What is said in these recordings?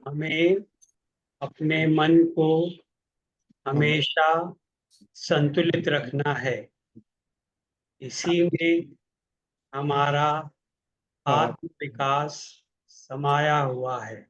हमें अपने मन को हमेशा संतुलित रखना है। इसी में हमारा आत्म विकास समाया हुआ है।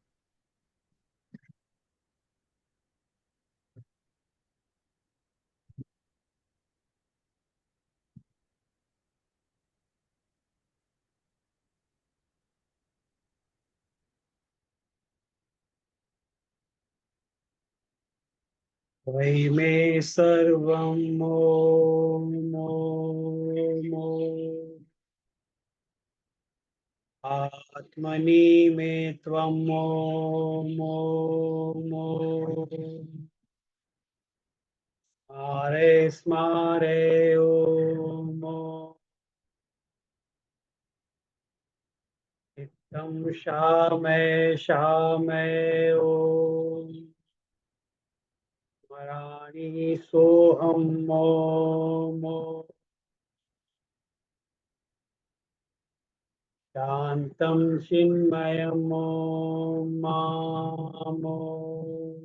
वही में सर्वम ओम ओम ओम। आत्मनि में त्वम ओम ओम ओम। स्मारे स्मारे ओम ओम। नित्यं शामय शामय ओम। स्मरामि सोऽहम् ओम ओम। शान्तं चिन्मयम् ओम माम् ओम।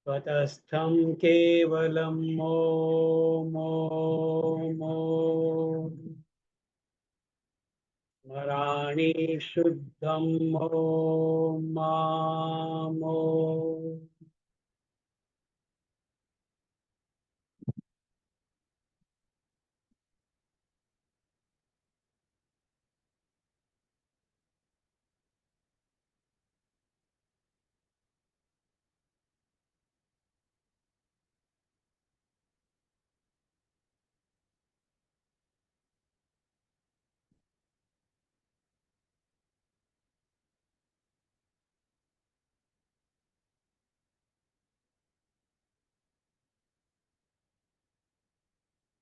स्वतस्थं केवलम् ओम ओम ओम। स्मरामि शुद्धम् ओम माम् ओम।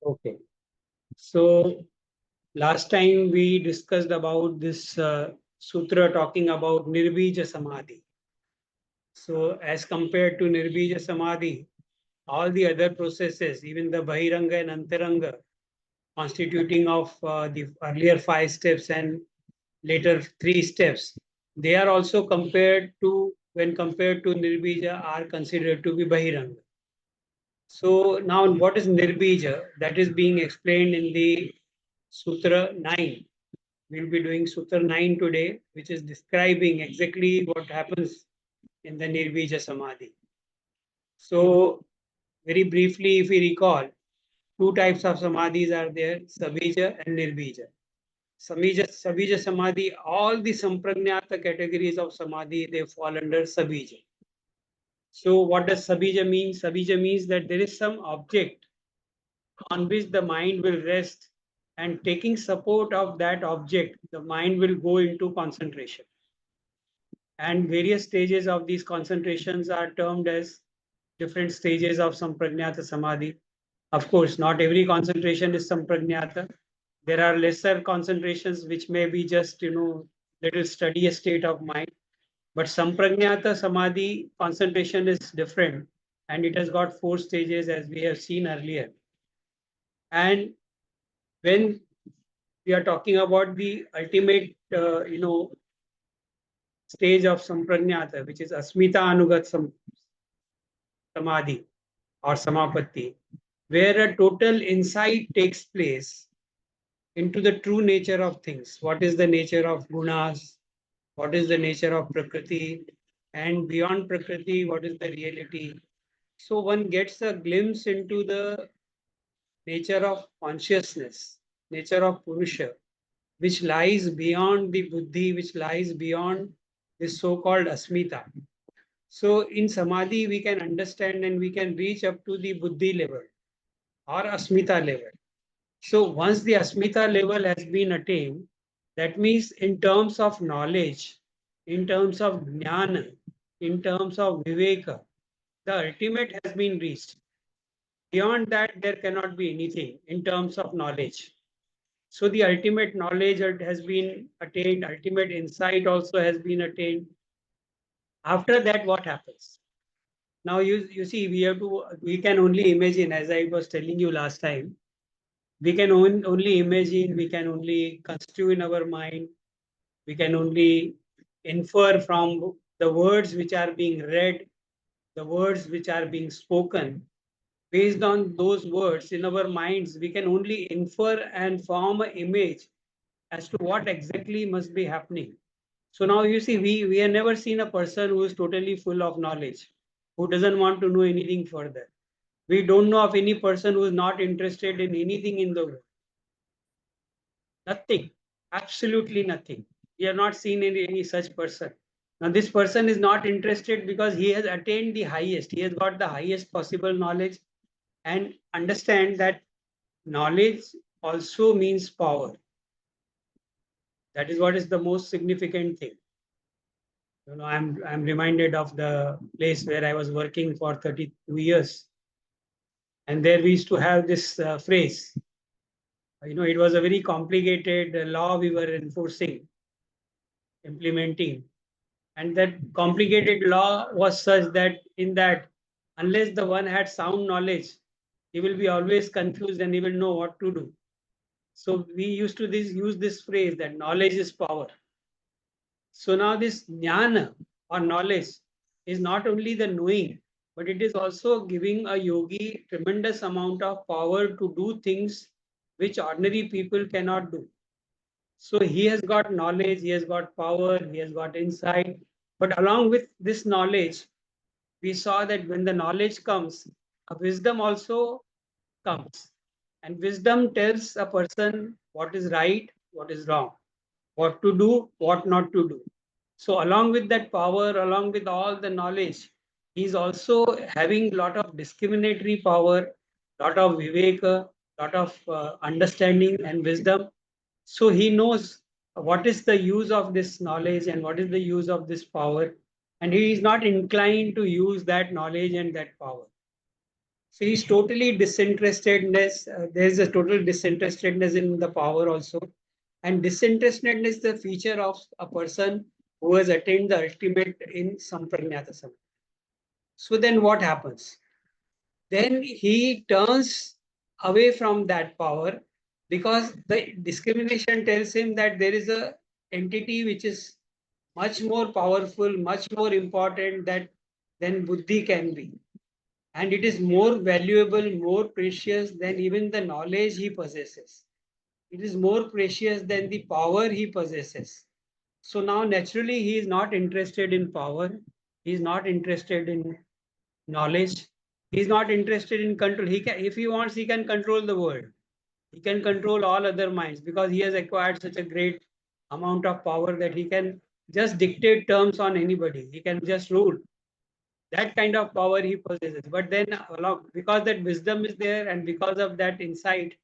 Okay, so last time we discussed about this sutra talking about Nirbija Samadhi. So as compared to Nirbija Samadhi, all the other processes, even the Bahiranga and Antaranga, constituting of the earlier 5 steps and later 3 steps, they are also compared to, when compared to Nirbija, are considered to be Bahiranga. So now what is Nirbija? That is being explained in the Sutra 9. We'll be doing Sutra 9 today, which is describing exactly what happens in the Nirbija Samadhi. So very briefly, if we recall, two types of Samadhis are there, Sabija and Nirbija. Sabija Samadhi, all the Samprajnata categories of Samadhi, they fall under Sabija. So what does Sabija mean? Sabija means that there is some object on which the mind will rest, and taking support of that object, the mind will go into concentration. And various stages of these concentrations are termed as different stages of Samprajnata Samadhi. Of course, not every concentration is Samprajnata. There are lesser concentrations which may be just, little steadier state of mind. But Samprajnata Samadhi concentration is different, and it has got 4 stages as we have seen earlier. And when we are talking about the ultimate, stage of Samprajnata, which is Asmita Anugat Samadhi or Samapatti, where a total insight takes place into the true nature of things. What is the nature of gunas? What is the nature of Prakriti? And beyond Prakriti, what is the reality? So one gets a glimpse into the nature of consciousness, nature of Purusha, which lies beyond the Buddhi, which lies beyond this so-called Asmita. So in Samadhi, we can understand and we can reach up to the Buddhi level or Asmita level. So once the Asmita level has been attained, that means in terms of knowledge, in terms of jnana, in terms of viveka, the ultimate has been reached. Beyond that, there cannot be anything in terms of knowledge. So the ultimate knowledge has been attained, ultimate insight also has been attained. After that, what happens? Now you see, we can only imagine, as I was telling you last time, we can only imagine, we can only construe in our mind, we can only infer from the words which are being read, the words which are being spoken. Based on those words in our minds, we can only infer and form an image as to what exactly must be happening. So now you see, we have never seen a person who is totally full of knowledge, who doesn't want to know anything further. We don't know of any person who is not interested in anything in the world. Nothing, absolutely nothing. We have not seen any such person. Now, this person is not interested because he has attained the highest. He has got the highest possible knowledge and understand that knowledge also means power. That is what is the most significant thing. I'm reminded of the place where I was working for 32 years, and there we used to have this phrase. It was a very complicated law we were enforcing, implementing, and that complicated law was such that in that, unless the one had sound knowledge, he will be always confused and he will know what to do. So we used to use this phrase that knowledge is power. So now this jnana or knowledge is not only the knowing, but it is also giving a yogi tremendous amount of power to do things which ordinary people cannot do. So he has got knowledge, he has got power, he has got insight. But along with this knowledge, we saw that when the knowledge comes, a wisdom also comes. And wisdom tells a person what is right, what is wrong, what to do, what not to do. So along with that power, along with all the knowledge, he's also having a lot of discriminatory power, lot of viveka, lot of understanding and wisdom. So he knows what is the use of this knowledge and what is the use of this power. And he is not inclined to use that knowledge and that power. So he's totally disinterestedness. There's a total disinterestedness in the power also. And disinterestedness is the feature of a person who has attained the ultimate in Samprajnata Samadhi. So then what happens? Then he turns away from that power because the discrimination tells him that there is a entity which is much more powerful, much more important than buddhi can be. And it is more valuable, more precious than even the knowledge he possesses. It is more precious than the power he possesses. So now naturally he is not interested in power. He is not interested in knowledge. He is not interested in control. He can, if he wants, he can control the world. He can control all other minds because he has acquired such a great amount of power that he can just dictate terms on anybody. He can just rule. That kind of power he possesses. But then, because that wisdom is there and because of that insight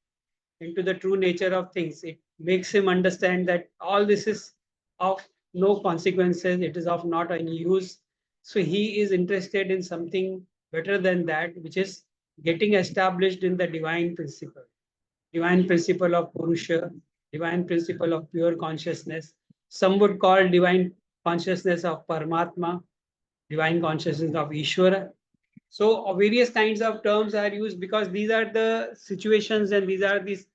into the true nature of things, it makes him understand that all this is of no consequences, it is of not any use. So he is interested in something better than that, which is getting established in the divine principle of Purusha, divine principle of pure consciousness. Some would call divine consciousness of Paramatma, divine consciousness of Ishvara. So various kinds of terms are used because these are the situations and these are these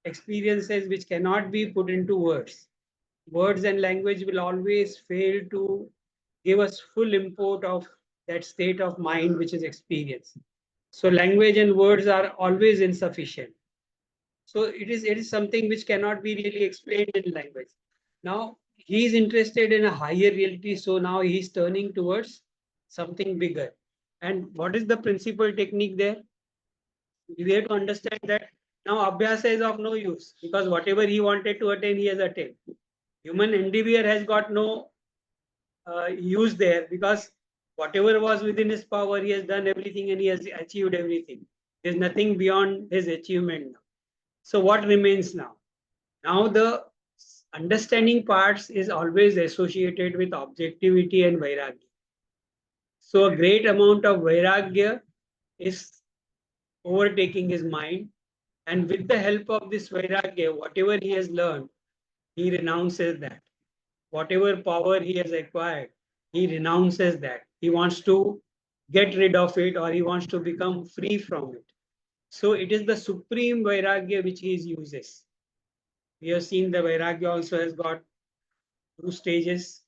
experiences which cannot be put into words. Words and language will always fail to give us full import of that state of mind which is experience. So language and words are always insufficient. So it is something which cannot be really explained in language. Now he is interested in a higher reality, so now he is turning towards something bigger. And what is the principal technique there? We have to understand that now abhyasa is of no use because whatever he wanted to attain, he has attained. Human endeavor has got no use there because whatever was within his power, he has done everything and he has achieved everything. There's nothing beyond his achievement now. So what remains now? Now the understanding parts is always associated with objectivity and vairagya. So a great amount of vairagya is overtaking his mind, and with the help of this vairagya, whatever he has learned, he renounces that. Whatever power he has acquired, he renounces that. He wants to get rid of it or he wants to become free from it. So it is the supreme vairagya which he uses. We have seen the vairagya also has got two stages.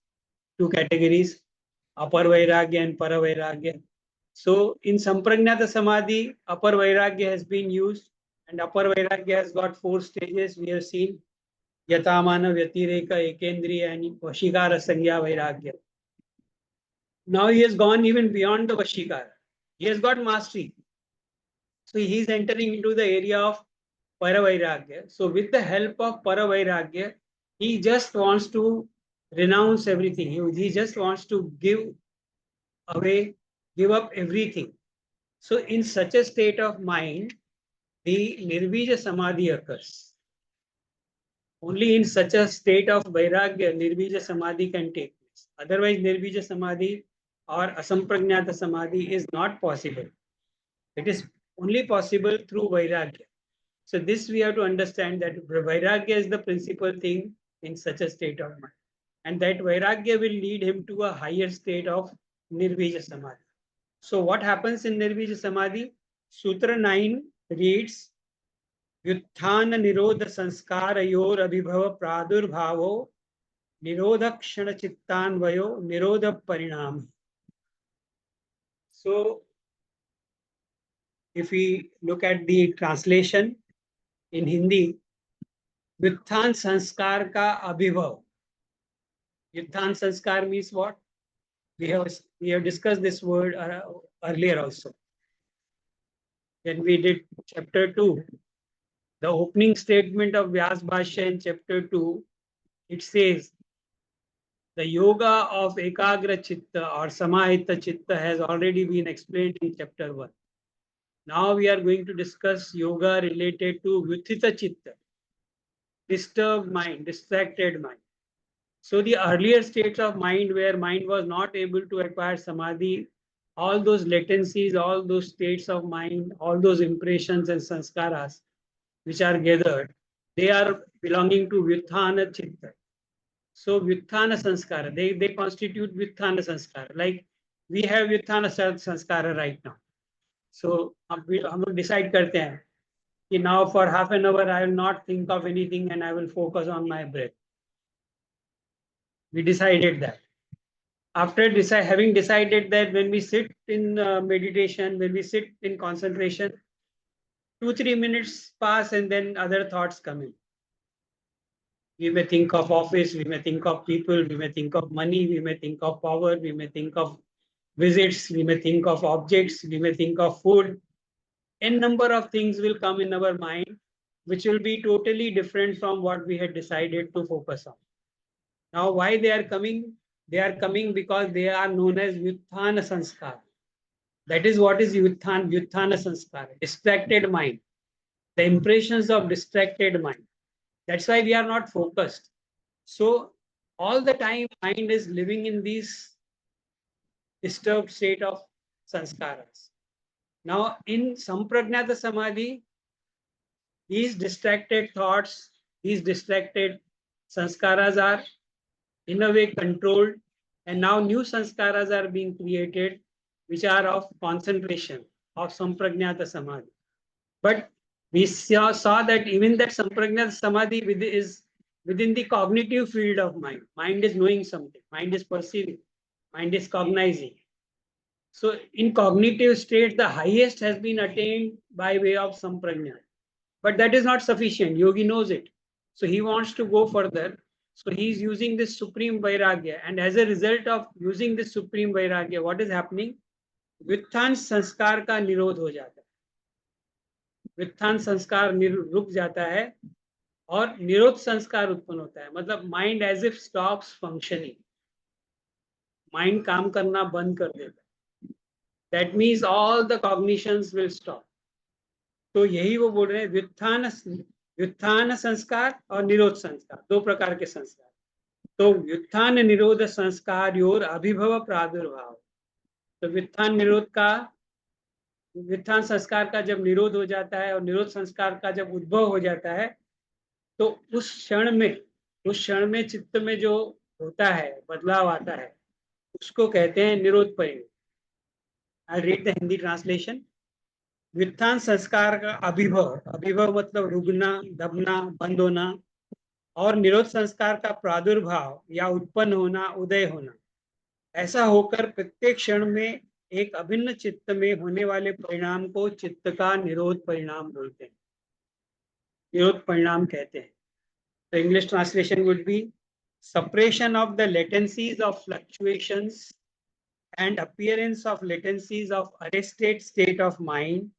two categories, upper Vairagya and para Vairagya. So in Samprajnata Samadhi, upper Vairagya has been used, and upper Vairagya has got 4 stages. We have seen Yatamana, Vyatireka, Ekendriya, and Vashikara Sangya Vairagya. Now he has gone even beyond the Vashikara. He has got mastery. So he is entering into the area of Paravairagya. So with the help of Paravairagya, he just wants to renounce everything. He just wants to give away, give up everything. So in such a state of mind, the Nirbija Samadhi occurs. Only in such a state of Vairagya, Nirbija Samadhi can take place. Otherwise, Nirbija Samadhi or Asamprajnata Samadhi is not possible. It is only possible through Vairagya. So this we have to understand, that Vairagya is the principal thing in such a state of mind. And that Vairagya will lead him to a higher state of Nirbija Samadhi. So what happens in Nirbija Samadhi? Sutra 9 reads, Vyuthana Nirodha Sanskarayor Abhibhava Pradurbhavo Nirodha Chittan Vayo Nirodha Parinama. So if we look at the translation in Hindi, Vyuthan Sanskar ka Abhibhav. Vyuthan Sanskar means what? We have discussed this word earlier also. When we did chapter 2, the opening statement of Vyas Bhashya in chapter 2, it says, the yoga of Ekagra Chitta or Samahita Chitta has already been explained in chapter 1. Now we are going to discuss yoga related to Vyuthita Chitta, disturbed mind, distracted mind. So the earlier states of mind where mind was not able to acquire Samadhi, all those latencies, all those states of mind, all those impressions and sanskaras which are gathered, they are belonging to Vyuthana Chitta. So Vyuthana Sanskara, they constitute Vyuthana Sanskara. Like we have Vyuthana Sanskara right now. So हम लोग decide करते हैं कि now for half an hour I will not think of anything and I will focus on my breath. We decided that. After having decided that, when we sit in meditation, when we sit in concentration, 2-3 minutes pass and then other thoughts come in. We may think of office, we may think of people, we may think of money, we may think of power, we may think of visits, we may think of objects, we may think of food. N number of things will come in our mind, which will be totally different from what we had decided to focus on. Now, why they are coming? They are coming because they are known as Vyuthana Sanskar. That is what is Vyuthana Sanskar, distracted mind. The impressions of distracted mind. That's why we are not focused. So all the time mind is living in this disturbed state of sanskaras. Now in Samprajnata Samadhi, these distracted thoughts, these distracted sanskaras are in a way controlled, and now new sanskaras are being created which are of concentration, of Samprajnata Samadhi. But we saw that even that Samprajnata Samadhi is within the cognitive field of mind. Mind is knowing something, mind is perceiving, mind is cognizing. So in cognitive state, the highest has been attained by way of Samprajnata. But that is not sufficient. Yogi knows it. So he wants to go further. So he is using this supreme Vairagya. And as a result of using this supreme Vairagya, what is happening? Vyuthana Sanskar ka Nirodha ho jata hai. Vyuthana Sanskar रुक जाता है और निरोध संस्कार उत्पन्न होता है. मतलब mind as if stops functioning. Mind काम करना बंद कर देता है. That means all the cognitions will stop. तो यही वो बोल रहे हैं, व्युत्थान संस्कार और निरोध संस्कार, 2 प्रकार के संस्कार. तो व्युत्थान निरोध संस्कार और अभिभव प्रादुर्भाव. तो व्युत्थान संस्कार का जब निरोध हो जाता है और निरोध संस्कार का जब उद्भव हो जाता है, तो उस क्षण में चित्त में जो होता है, बदलाव आता है, उसको कहते हैं निरोध परिणाम. I read the Hindi translation. व्युत्थान संस्कार का अभिभव मतलब रुकना, दबना, बंद होना, और निरोध संस्कार का प्रादुर्भाव या उत्पन्न होना, उदय होना. ऐसा होकर प्रत्येक क्षण में एक अभिन्न चित्त में होने वाले परिणाम को चित्त का निरोध परिणाम बोलते हैं, निरोध परिणाम कहते हैं. The English translation would be suppression of the latencies of fluctuations and appearance of latencies of arrested state of mind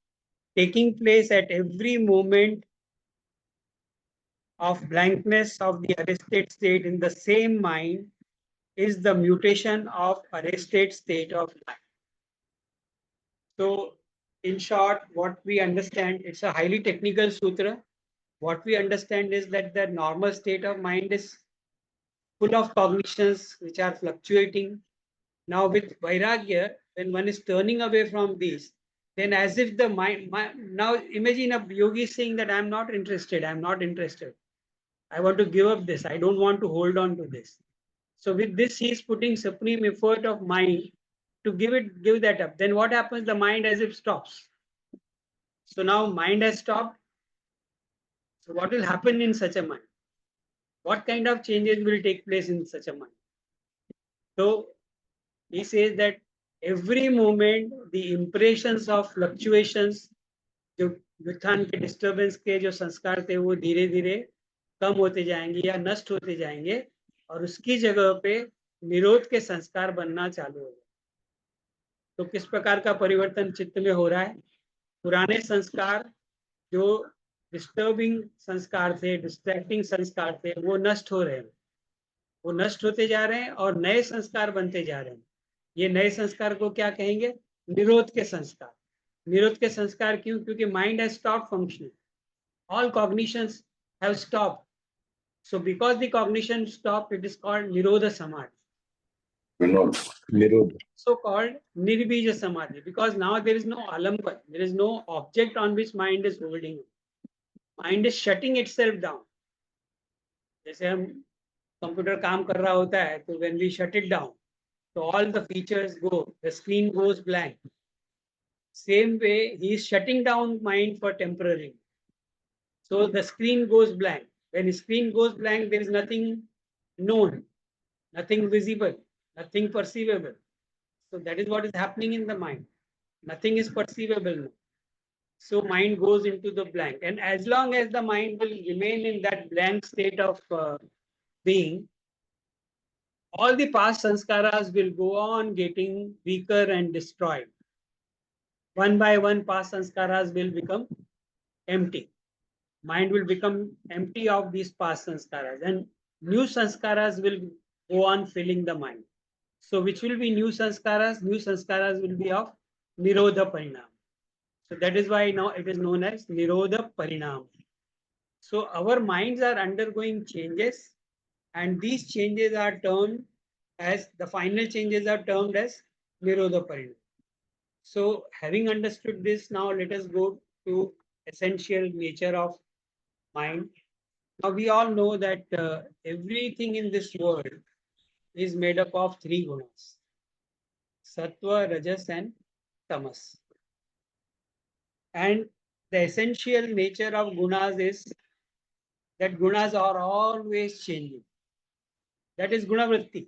taking place at every moment of blankness of the arrested state in the same mind is the mutation of arrested state of mind. So, in short, what we understand, it's a highly technical sutra. What we understand is that the normal state of mind is full of cognitions which are fluctuating. Now, with Vairagya, when one is turning away from these, then as if the mind, now imagine a yogi saying that I'm not interested, I'm not interested. I want to give up this, I don't want to hold on to this. So with this, he is putting supreme effort of mind to give that up. Then what happens? The mind as if stops. So now mind has stopped. So what will happen in such a mind? What kind of changes will take place in such a mind? So he says that every moment the impressions of fluctuations, जो व्युत्थान के disturbance के जो संस्कार थे वो धीरे धीरे कम होते जाएंगे या नष्ट होते जाएंगे और उसकी जगह पे निरोध के संस्कार बनना चालू हो जाए. तो किस प्रकार का परिवर्तन चित्त में हो रहा है? पुराने संस्कार जो डिस्टर्बिंग संस्कार थे, डिस्ट्रैक्टिंग संस्कार थे, वो नष्ट हो रहे हैं, वो नष्ट होते जा रहे हैं और नए संस्कार बनते जा रहे हैं. ये नए संस्कार को क्या कहेंगे? निरोध के संस्कार. निरोध के संस्कार क्यों? क्योंकि mind has stop functioning, all cognitions have stopped. So because the cognition stopped, it is called Nirodha Samadhi. Nirodha. So called Nirbija Samadhi, because now there is no alamban, there is no object on which mind is holding. Mind is shutting itself down. जैसे हम computer काम कर रहा होता है तो when we shut it down, so all the features go, the screen goes blank. Same way, he is shutting down mind for temporary. So the screen goes blank. When the screen goes blank, there is nothing known, nothing visible, nothing perceivable. So that is what is happening in the mind. Nothing is perceivable now. So mind goes into the blank. And as long as the mind will remain in that blank state of being, all the past sanskaras will go on getting weaker and destroyed. One by one, past sanskaras will become empty. Mind will become empty of these past sanskaras and new sanskaras will go on filling the mind. So which will be new sanskaras? New sanskaras will be of Nirodha Parinama. So that is why now it is known as Nirodha Parinama. So our minds are undergoing changes and these changes are termed as, the final changes are termed as Nirodha Parinama. So having understood this, now let us go to essential nature of mind. Now we all know that everything in this world is made up of three gunas: Sattva, Rajas and Tamas. And the essential nature of gunas is that gunas are always changing. That is gunavritti,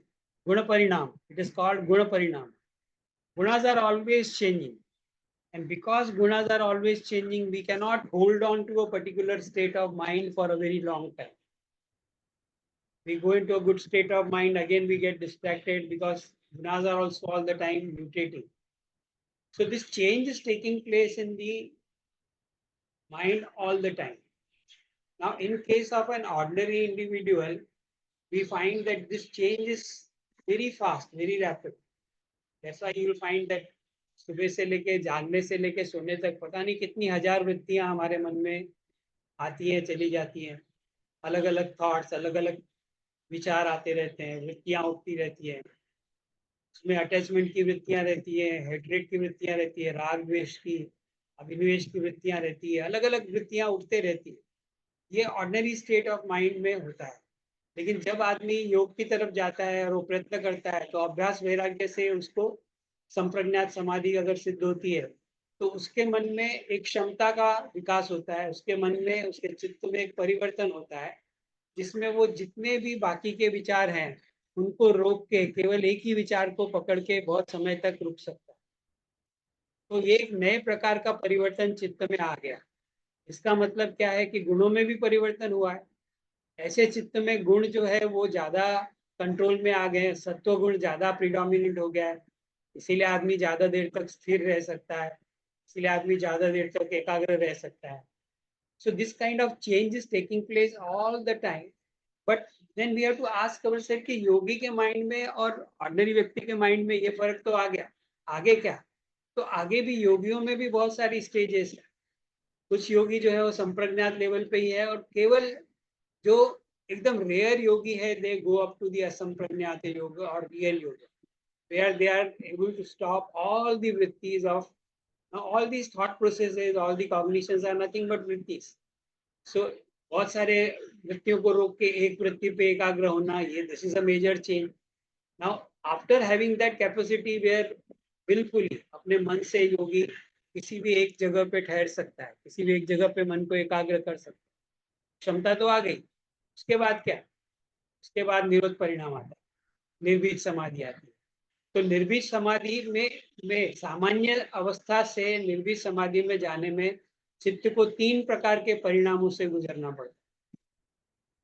guna parinam. It is called guna parinam. Gunas are always changing. And because gunas are always changing, we cannot hold on to a particular state of mind for a very long time. We go into a good state of mind, again we get distracted because gunas are also all the time mutating. So this change is taking place in the mind all the time. Now, in case of an ordinary individual, we find that this change is very fast, very rapid. That's why you will find that सुबह से लेके जागने से लेके सोने तक पता नहीं कितनी हजार वृत्तियां हमारे मन में आती हैं, चली जाती हैं. अलग अलग थॉट्स, अलग अलग विचार आते रहते हैं, वृत्तियां उठती रहती हैं. उसमें अटैचमेंट की वृत्तियां रहती है, हेट्रेड की वृत्तियां रहती है, राग द्वेष की, अभिनिवेश की वृत्तियां रहती है, अलग अलग वृत्तियां उठते रहती है. ये ऑर्डिनरी स्टेट ऑफ माइंड में होता है. लेकिन जब आदमी योग की तरफ जाता है और वो प्रयत्न करता है तो अभ्यास वैराग्य से उसको संप्रज्ञात समाधि अगर सिद्ध होती है तो उसके मन में एक क्षमता का विकास होता है, उसके मन में, उसके चित्त में एक परिवर्तन होता है जिसमें वो जितने भी बाकी के विचार हैं उनको रोक के केवल एक ही विचार को पकड़ के बहुत समय तक रुक सकता है। तो ये एक नए प्रकार का परिवर्तन चित्त में आ गया। इसका मतलब क्या है कि गुणों में भी परिवर्तन हुआ है। ऐसे चित्त में गुण जो है वो ज्यादा कंट्रोल में आ गए हैं, सत्व गुण ज्यादा प्रिडोमिनेंट हो गया है। इसीलिए आदमी ज्यादा देर तक स्थिर रह सकता है, इसीलिए आदमी ज्यादा देर तक एकाग्र रह सकता है। So this kind of change is taking place all the time. But then we have to ask ourselves कि योगी के माइंड में और ऑर्डिनरी व्यक्ति के माइंड में ये फर्क तो आ गया, आगे क्या? तो आगे भी योगियों में भी बहुत सारी स्टेजेस है। कुछ योगी जो है वो संप्रज्ञात लेवल पे ही है, और केवल जो एकदम रेयर योगी है दे गो अप टू द असंप्रज्ञात योग और रियल योग, where they are able to stop all the vrittis of all these thought processes, all the cognitions are nothing but vrittis. So बहुत सारे वृत्तियों को रोक के एक वृत्ति पे एकाग्र होना, ये this is a major change. Now after having that capacity where बिल्कुल अपने मन से योगी किसी भी एक जगह पे ठहर सकता है, किसी भी एक जगह पे मन को एकाग्र कर सकता है, क्षमता तो आ गई। उसके बाद क्या? उसके बाद निरोध परिणाम आता है, निर्बीज समाधि आती है। तो निर्बीज समाधि में सामान्य अवस्था से निर्बीज समाधि में जाने में चित्त को 3 प्रकार के परिणामों से गुजरना पड़ता है,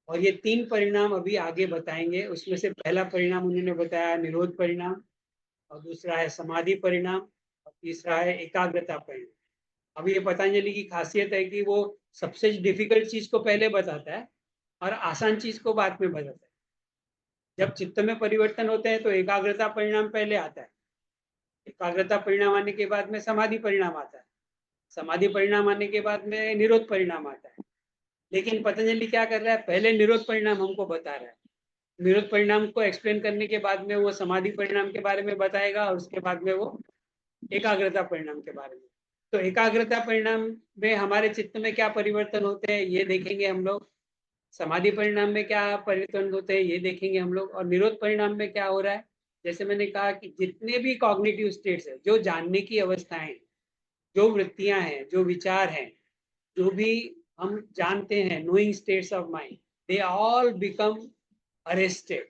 और ये 3 परिणाम अभी आगे बताएंगे। उसमें से पहला परिणाम उन्होंने बताया निरोध परिणाम, और दूसरा है समाधि परिणाम, और तीसरा है एकाग्रता परिणाम। अब ये पतंजलि की खासियत है कि वो सबसे डिफिकल्ट चीज को पहले बताता है और आसान चीज को बाद में बताता है। जब चित्त में परिवर्तन होते हैं तो एकाग्रता परिणाम पहले आता है, एकाग्रता परिणाम आने के बाद में समाधि परिणाम आता है, समाधि परिणाम आने के बाद में निरोध परिणाम आता है। लेकिन पतंजलि क्या कर रहा है, पहले निरोध परिणाम हमको बता रहा है, निरोध परिणाम को एक्सप्लेन करने के बाद में वो समाधि परिणाम के बारे में बताएगा, और उसके बाद में वो एकाग्रता परिणाम के बारे में। तो एकाग्रता परिणाम में हमारे चित्त में क्या परिवर्तन होते हैं ये देखेंगे हम लोग, समाधि परिणाम में क्या परिवर्तन होते हैं ये देखेंगे हम लोग, और निरोध परिणाम में क्या हो रहा है। जैसे मैंने कहा कि जितने भी कॉग्निटिव स्टेट्स है, जो जानने की अवस्थाएं, जो वृत्तियां हैं, जो विचार हैं, जो भी हम जानते हैं, knowing states of mind, they all become arrested,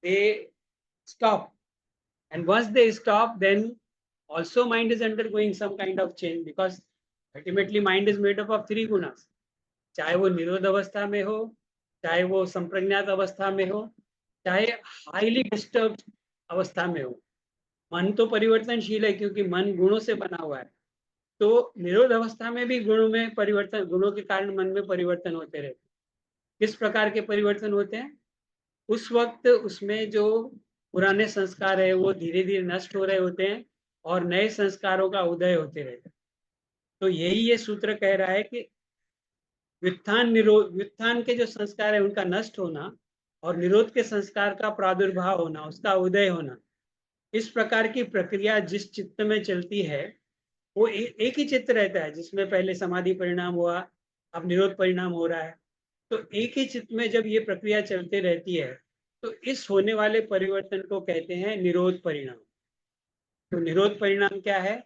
they stop, and once they stop then also mind is undergoing some kind of change, because ultimately mind is made up of 3 gunas, चाहे वो निरोध अवस्था में हो, चाहे वो संप्रज्ञात अवस्था में हो, चाहे हाईली डिस्टर्ब अवस्था में हो। मन तो परिवर्तनशील है क्योंकि मन गुणों से बना हुआ है। तो निरोध अवस्था में भी गुणों में परिवर्तन, गुणों के कारण मन में परिवर्तन होते रहते हैं। किस प्रकार के परिवर्तन होते हैं? उस वक्त उसमें जो पुराने संस्कार है वो धीरे धीरे नष्ट हो रहे होते हैं और नए संस्कारों का उदय होते रहते हैं। तो यही ये सूत्र कह रहा है कि व्युत्थान के जो संस्कार है उनका नष्ट होना और निरोध के संस्कार का प्रादुर्भाव होना, उसका उदय होना, इस प्रकार की प्रक्रिया जिस चित्त में चलती है वो एक ही चित्त रहता है, जिसमें पहले समाधि परिणाम हुआ, अब निरोध परिणाम हो रहा है। तो एक ही चित्त में जब ये प्रक्रिया चलती रहती है तो इस होने वाले परिवर्तन को कहते हैं निरोध परिणाम। तो निरोध परिणाम क्या है?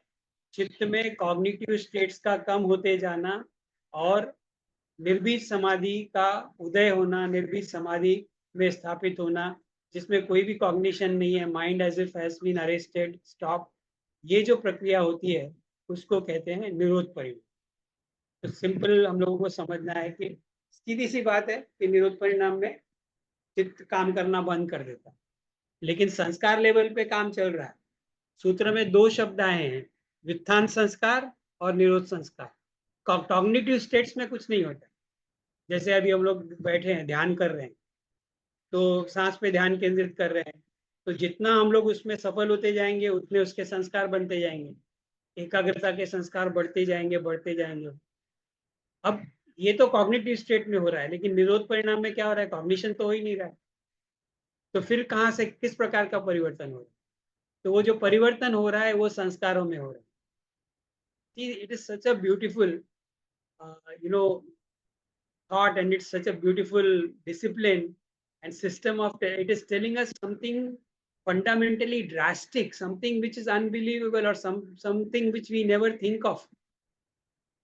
चित्त में कॉग्निटिव स्टेट्स का कम होते जाना और निर्बीज समाधि का उदय होना, निर्बीज समाधि में स्थापित होना, जिसमें कोई भी कॉग्निशन नहीं है, mind as if has been arrested, stop. ये जो प्रक्रिया होती है उसको कहते हैं निरोध परिणाम। तो सिंपल हम लोगों को समझना है कि सीधी सी बात है कि निरोध परिणाम में चित्त काम करना बंद कर देता है, लेकिन संस्कार लेवल पे काम चल रहा है। सूत्र में 2 शब्द आए हैं, व्युत्थान संस्कार और निरोध संस्कार। कॉग्निटिव स्टेट्स में कुछ नहीं होता। जैसे अभी हम लोग बैठे हैं, ध्यान कर रहे हैं, तो सांस पे ध्यान केंद्रित कर रहे हैं, तो जितना हम लोग उसमें सफल होते जाएंगे उतने उसके संस्कार बनते जाएंगे, एकाग्रता के संस्कार बढ़ते जाएंगे बढ़ते जाएंगे। अब ये तो कॉग्निटिव स्टेट में हो रहा है, लेकिन निरोध परिणाम में क्या हो रहा है? कॉग्निशन तो हो ही नहीं रहा है। तो फिर कहाँ से किस प्रकार का परिवर्तन हो रहा है? तो वो जो परिवर्तन हो रहा है वो संस्कारों में हो रहा है। It is such a beautiful you know thought, and it's such a beautiful discipline and system of it is telling us something fundamentally drastic, something which is unbelievable, or something which we never think of.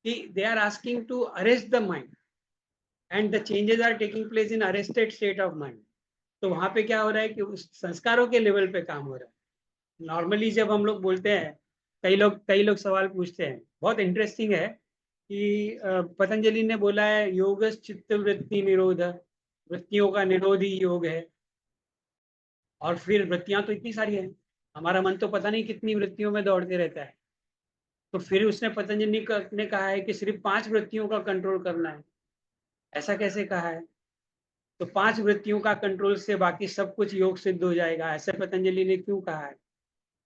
They are asking to arrest the mind, and the changes are taking place in arrested state of mind. तो वहां पे क्या हो रहा है कि उस संस्कारों के लेवल पे काम हो रहा है। नॉर्मली जब हम लोग बोलते हैं, कई लोग सवाल पूछते हैं, बहुत इंटरेस्टिंग है कि पतंजलि ने बोला है योग चित्त वृत्ति निरोध, वृत्तियों का निरोध ही योग है। और फिर वृत्तियां तो इतनी सारी हैं, हमारा मन तो पता नहीं कितनी वृत्तियों में दौड़ते रहता है। तो फिर उसने ने कहा है कि सिर्फ 5 वृत्तियों का कंट्रोल करना है। ऐसा कैसे कहा है? तो 5 वृत्तियों का कंट्रोल से बाकी सब कुछ योग सिद्ध हो जाएगा, ऐसे पतंजलि ने क्यों कहा है?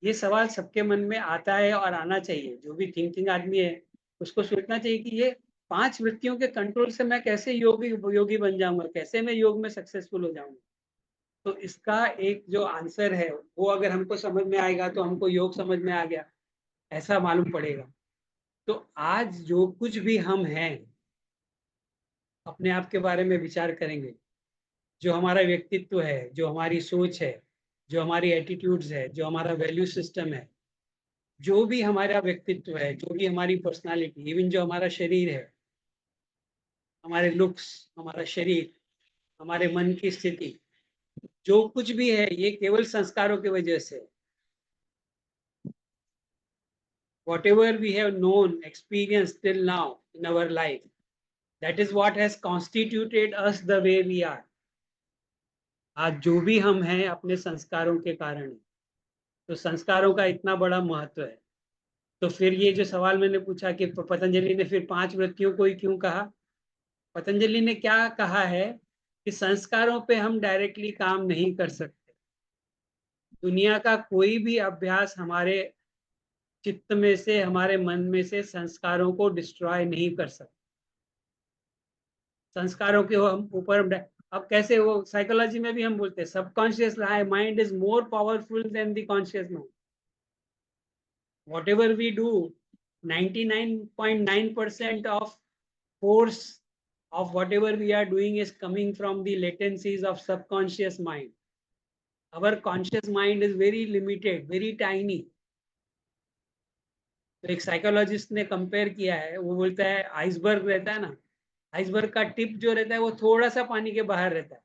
ये सवाल सबके मन में आता है और आना चाहिए। जो भी थिंकिंग आदमी है उसको सोचना चाहिए कि ये 5 वृत्तियों के कंट्रोल से मैं कैसे योगी योगी बन जाऊंगा, कैसे मैं योग में सक्सेसफुल हो जाऊंगा। तो इसका एक जो आंसर है वो अगर हमको समझ में आएगा तो हमको योग समझ में आ गया ऐसा मालूम पड़ेगा। तो आज जो कुछ भी हम हैं, अपने आप के बारे में विचार करेंगे, जो हमारा व्यक्तित्व है, जो हमारी सोच है, जो हमारी एटीट्यूड्स है, जो हमारा वैल्यू सिस्टम है, जो भी हमारा व्यक्तित्व है, जो भी हमारी पर्सनालिटी, इवन जो हमारा शरीर है, हमारे लुक्स, हमारा शरीर, हमारे मन की स्थिति, जो कुछ भी है ये केवल संस्कारों की वजह से। Whatever we have known, experienced till now in our life, that is what has constituted us the way we are. आज जो भी हम हैं अपने संस्कारों के कारण। तो संस्कारों का इतना बड़ा महत्व है। तो फिर ये जो सवाल मैंने पूछा कि पतंजलि ने फिर 5 वृत्तियों को ही क्यों कहा? पतंजलि ने क्या कहा है कि संस्कारों पे हम डायरेक्टली काम नहीं कर सकते। दुनिया का कोई भी अभ्यास हमारे चित्त में से, हमारे मन में से संस्कारों को डिस्ट्रॉय नहीं कर सकता। संस्कारों के हम ऊपर अब कैसे, वो साइकोलॉजी में भी हम बोलते हैं subconscious mind is more powerful than the conscious mind. whatever we do, 99.9% of force of whatever we are doing is coming from the latencies of subconscious mind. Our conscious mind is very limited, very tiny. तो एक psychologist ने compare किया है, वो बोलता है iceberg रहता है ना, आइसबर्ग का टिप जो रहता है वो थोड़ा सा पानी के बाहर रहता है,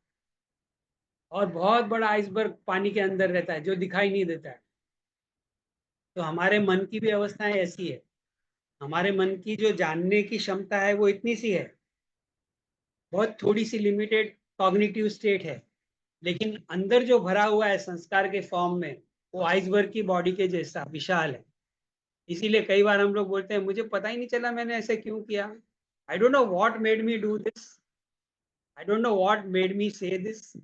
और बहुत बड़ा आइसबर्ग पानी के अंदर रहता है जो दिखाई नहीं देता है। तो हमारे मन की भी अवस्थाएं ऐसी है। हमारे मन की जो जानने की क्षमता है वो इतनी सी है, बहुत थोड़ी सी लिमिटेड कॉग्निटिव स्टेट है, लेकिन अंदर जो भरा हुआ है संस्कार के फॉर्म में वो आइसबर्ग की बॉडी के जैसा विशाल है। इसीलिए कई बार हम लोग बोलते हैं मुझे पता ही नहीं चला मैंने ऐसे क्यों किया। I don't know what made me do this, I don't know what made me say this,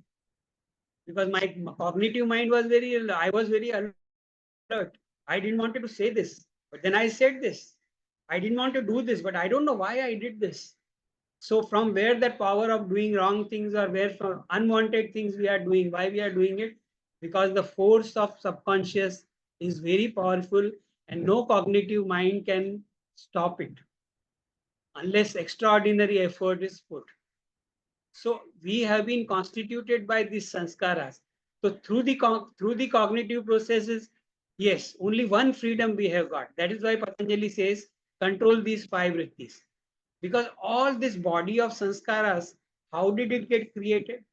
because my cognitive mind was very, I was very alert. I didn't want to say this, but then I said this. I didn't want to do this, but I don't know why I did this. So from where that power of doing wrong things, or where from unwanted things we are doing, why we are doing it? Because the force of subconscious is very powerful and no cognitive mind can stop it unless extraordinary effort is put. So we have been constituted by these sanskaras. So through the cognitive processes, yes, only one freedom we have got. That is why Patanjali says, control these 5 vrittis. Because all this body of sanskaras, how did it get created?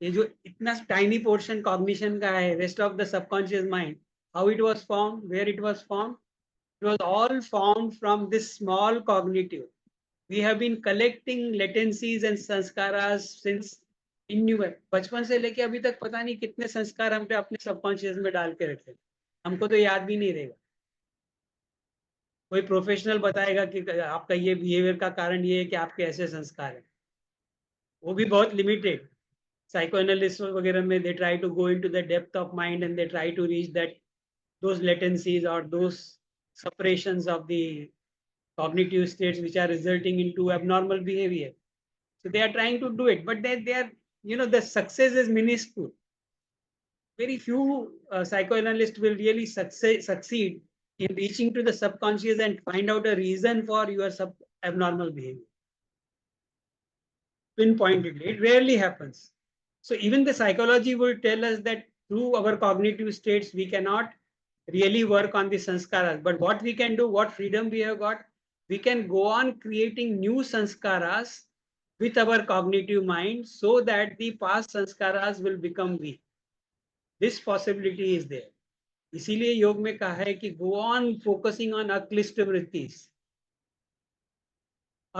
ये जो इतना tiny portion cognition का है, rest of the subconscious mind, how it was formed, where it was formed? It was all formed from this small cognitive. We have been collecting latencies and sanskaras since innumerable. बचपन से लेके अभी तक पता नहीं कितने संस्कार हमने अपने सबकॉन्शियस में डाल के रखे, हमको तो याद भी नहीं रहेगा। कोई प्रोफेशनल बताएगा कि आपका ये बिहेवियर का कारण ये है कि आपके ऐसे संस्कार हैं, वो भी बहुत लिमिटेड। साइकोएनालिस्ट वगैरह में they try to go into the depth of mind and they try to reach that those latencies or those separations of the cognitive states which are resulting into abnormal behavior. So they are trying to do it, but they are, the success is minuscule. Very few psychoanalysts will really succeed in reaching to the subconscious and find out a reason for your abnormal behavior. Pinpointedly, it rarely happens. So even the psychology will tell us that through our cognitive states, we cannot really work on the sanskaras. But what we can do, what freedom we have got, we can go on creating new sanskaras with our cognitive mind so that the past sanskaras will become weak. This possibility is there. इसीलिए योग में कहा है कि go on focusing on अक्लिष्ट वृत्तिस,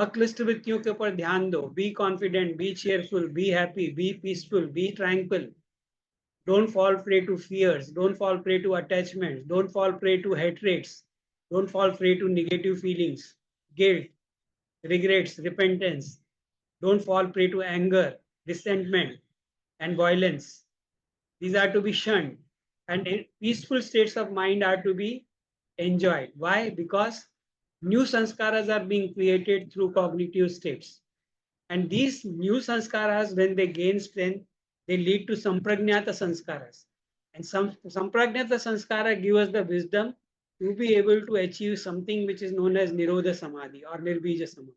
अक्लिष्ट वृत्तियों के ऊपर ध्यान दो. Be confident, be cheerful, be happy, be peaceful, be tranquil. Don't fall prey to fears, don't fall prey to attachments, don't fall prey to hatreds, don't fall prey to negative feelings, guilt, regrets, repentance. Don't fall prey to anger, resentment, and violence. These are to be shunned, and peaceful states of mind are to be enjoyed. Why? Because new sanskaras are being created through cognitive states. And these new sanskaras, when they gain strength, they lead to Samprajnata sanskaras. And some Samprajnata sanskara give us the wisdom to be able to achieve something which is known as Nirodha Samadhi or Nirbija Samadhi.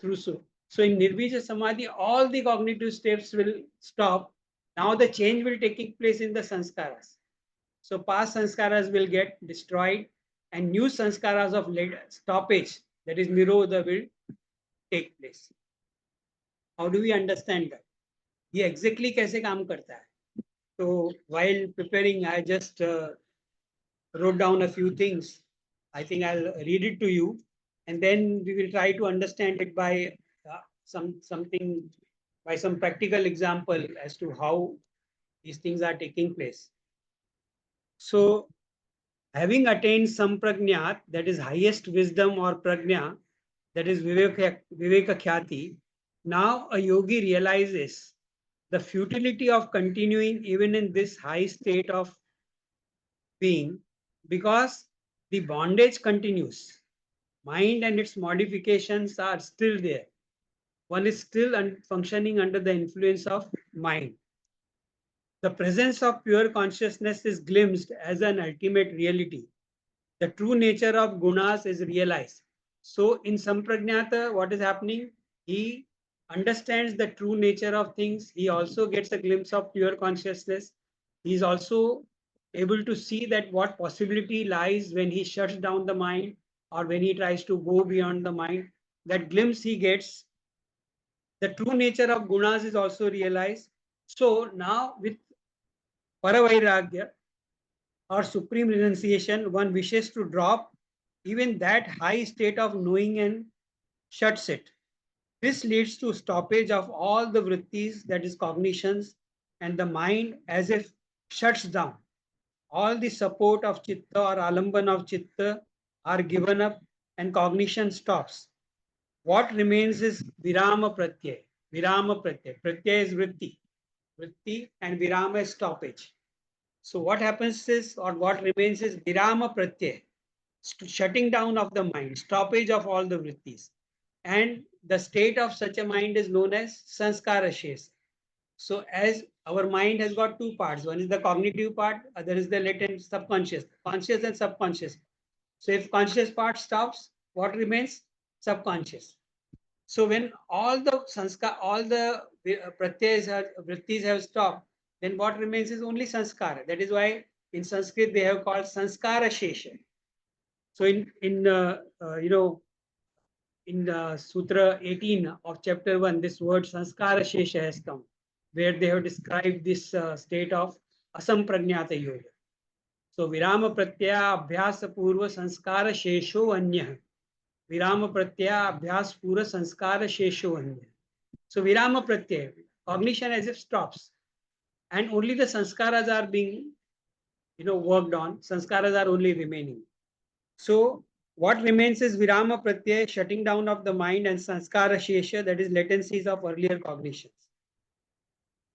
Through so in Nirbija Samadhi, all the cognitive steps will stop. Now the change will take place in the sanskaras. So past sanskaras will get destroyed and new sanskaras of stoppage, that is Nirodha, will take place. How do we understand that? ये exactly कैसे काम करता है? So while preparing, I just wrote down a few things. I think I'll read it to you, and then we will try to understand it by something, by some practical example as to how these things are taking place. So, having attained Samprajnat, that is highest wisdom or prajna, that is Viveka Khyati, now a yogi realizes the futility of continuing even in this high state of being, because the bondage continues. Mind and its modifications are still there. One is still functioning under the influence of mind. The presence of pure consciousness is glimpsed as an ultimate reality. The true nature of gunas is realized. So in Samprajnata, what is happening? He understands the true nature of things. He also gets a glimpse of pure consciousness. He is also able to see that what possibility lies when he shuts down the mind or when he tries to go beyond the mind. That glimpse he gets. The true nature of gunas is also realized. So now with Paravairagya or supreme renunciation, one wishes to drop even that high state of knowing and shuts it. This leads to stoppage of all the vrittis, that is cognitions, and the mind as if shuts down. All the support of chitta or alamban of chitta are given up and cognition stops. What remains is virama pratyay. Virama pratyay. Pratyay is vritti. Vritti and virama is stoppage. So what happens is, or what remains is virama pratyay, shutting down of the mind, stoppage of all the vrittis. And the state of such a mind is known as sanskara shesha. So as our mind has got two parts, one is the cognitive part, other is the latent subconscious, conscious and subconscious. So if conscious part stops, what remains? Subconscious. So when all the sanskar, all the pratyas, vrittis have stopped, then what remains is only sanskara. That is why in Sanskrit they have called sanskara shesha. So in the Sutra 18 of chapter 1, this word sanskara shesha has come, where they have described this state of asamprajnata yoga. So virama pratyaya abhyasa purva sanskara shesho anya. Virama pratyaya abhyas pura sanskara shesho anya. So virama pratyaya, cognition as if stops, and only the sanskaras are being worked on. Sanskaras are only remaining. So what remains is virama pratyaya, shutting down of the mind, and sanskara shesha, that is latencies of earlier cognitions.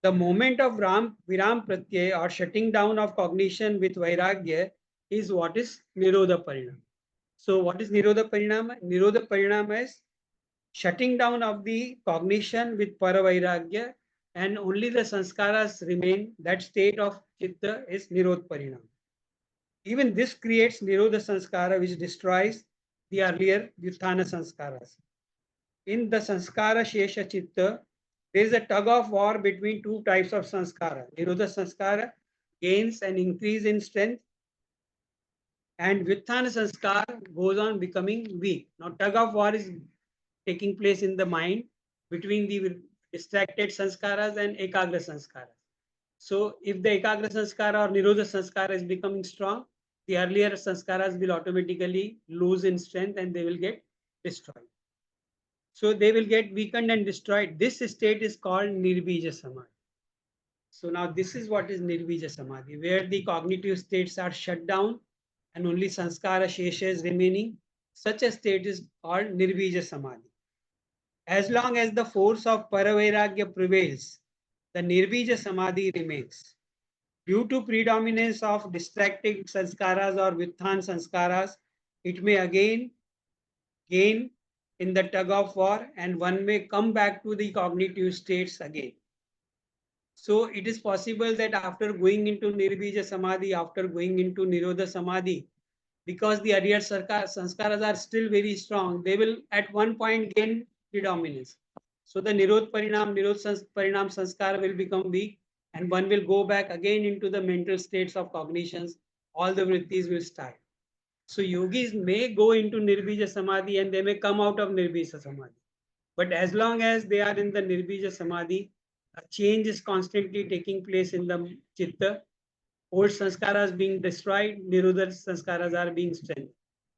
The moment of viram pratyaya or shutting down of cognition with vairagya is what is Nirodha Parinama. So what is Nirodha Parinama? Nirodha Parinama is shutting down of the cognition with paravairagya, and only the sanskaras remain. That state of chitta is Nirodha Parinama. Even this creates Nirodha Sanskara, which destroys the earlier Vyuthana Sanskaras. In the Sanskara Shesha Chitta, there is a tug of war between two types of Sanskara. Nirodha Sanskara gains an increase in strength, and Vyuthana Sanskara goes on becoming weak. Now, tug of war is taking place in the mind, between the distracted sanskaras and ekagra sanskaras. So if the ekagra sanskara or nirodha sanskara is becoming strong, the earlier sanskaras will automatically lose in strength and they will get destroyed. So they will get weakened and destroyed. This state is called Nirbija Samadhi. So now this is what is Nirbija Samadhi, where the cognitive states are shut down and only sanskara shesha is remaining. Such a state is called Nirbija Samadhi. As long as the force of Paravairagya prevails, the Nirbija Samadhi remains. Due to predominance of distracting sanskaras or vithan sanskaras, it may again gain in the tug of war and one may come back to the cognitive states again. So it is possible that after going into Nirbija Samadhi, after going into Nirodha Samadhi, because the earlier sanskaras are still very strong, they will at one point gain predominance. So the Nirodha Parinam sanskara will become weak and one will go back again into the mental states of cognitions. All the vrittis will start. So yogis may go into Nirbija Samadhi and they may come out of Nirbija Samadhi. But as long as they are in the Nirbija Samadhi, a change is constantly taking place in the Chitta. Old sanskaras being destroyed, Nirodha sanskaras are being strengthened.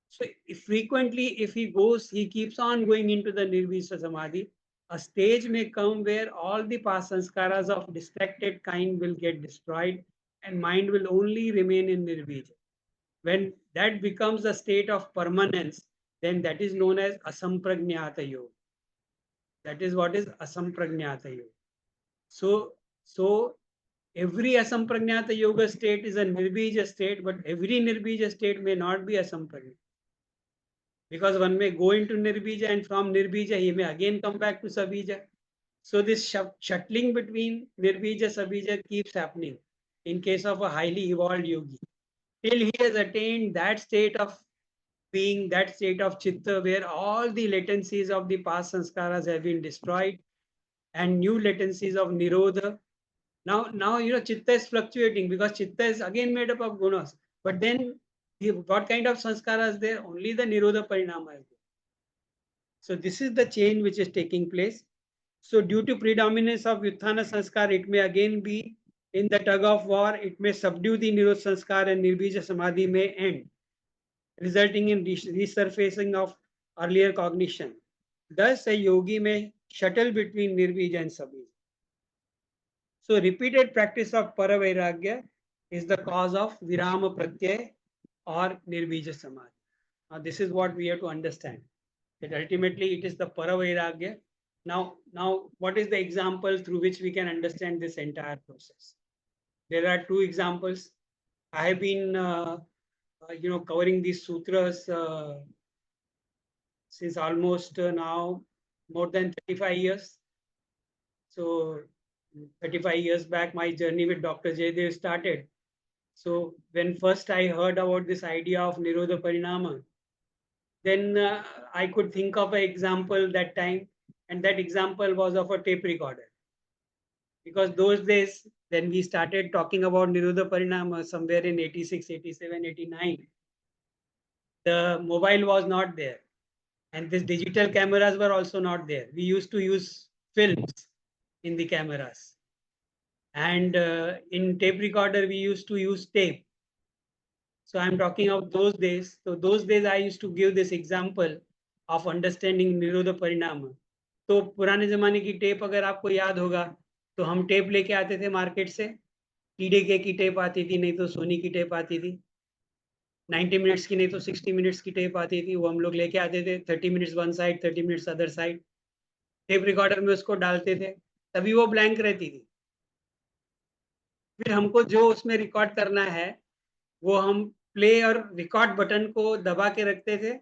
So if he goes, he keeps on going into the Nirbija Samadhi, a stage may come where all the past sanskaras of distracted kind will get destroyed and mind will only remain in Nirbija. When that becomes a state of permanence, then that is known as Asamprajnata Yoga. That is what is Asamprajnata Yoga. So every Asamprajnata Yoga state is a Nirbija state, but every Nirbija state may not be Asamprajnata. Because one may go into Nirbija and from Nirbija he may again come back to Sabija. So this shuttling between Nirbija Sabija keeps happening in case of a highly evolved yogi. Till he has attained that state of being, that state of Chitta where all the latencies of the past sanskaras have been destroyed and new latencies of Nirodha. Now Chitta is fluctuating because Chitta is again made up of gunas. But then what kind of sanskara is there? Only the Nirodha Parinama is there. So this is the change which is taking place. So due to predominance of Utthana Sanskar, it may again be in the tug of war. It may subdue the Nirodha Sanskar and Nirbija Samadhi may end, resulting in resurfacing of earlier cognition. Thus, a yogi may shuttle between Nirbija and Sabija. So repeated practice of Paravairagya is the cause of Virama Pratyay or Nirbija Samadhi. Now this is what we have to understand. That ultimately it is the Paravairagya. Now what is the example through which we can understand this entire process? There are two examples. I have been covering these sutras since almost now more than 35 years. So 35 years back, my journey with Dr. Jaydev started. So when first I heard about this idea of Nirodha Parinama, then I could think of an example that time, and that example was of a tape recorder. Because those days, when we started talking about Nirodha Parinama somewhere in 86, 87, 89, the mobile was not there. And these digital cameras were also not there. We used to use films in the cameras. And in tape recorder, we used to use tape. So I'm talking of those days. So those days I used to give this example of understanding Nirodha Parinama. तो पुराने जमाने की tape अगर आपको याद होगा तो हम टेप लेके आते थे मार्केट से. टीडीके की टेप आती थी, नहीं तो सोनी की टेप आती थी. 90 मिनट्स की नहीं तो 60 मिनट्स की टेप आती थी. वो हम लोग लेके आते थे. 30 minutes one side, 30 minutes other side. Tape recorder में उसको डालते थे. तभी वो ब्लैंक रहती थी. फिर हमको जो उसमें रिकॉर्ड करना है वो हम प्ले और रिकॉर्ड बटन को दबा के रखते थे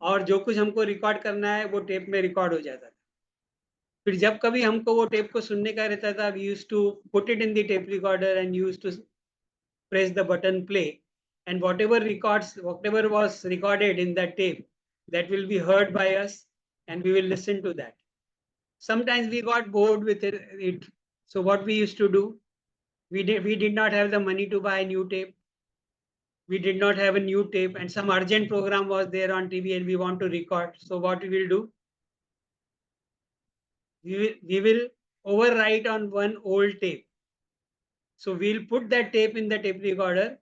और जो कुछ हमको रिकॉर्ड करना है वो टेप में रिकॉर्ड हो जाता था. फिर जब कभी हमको वो टेप को सुनने का रहता था, we used to put it in the tape recorder and used to press the button play, and whatever was recorded in that tape, that will be heard by us and we will listen to that. Sometimes we got bored with it. So what we used to do, we did not have the money to buy a new tape. We did not have a new tape and some urgent program was there on TV and we want to record. So what we will do? we will overwrite on one old tape. So we'll put that tape in the tape recorder,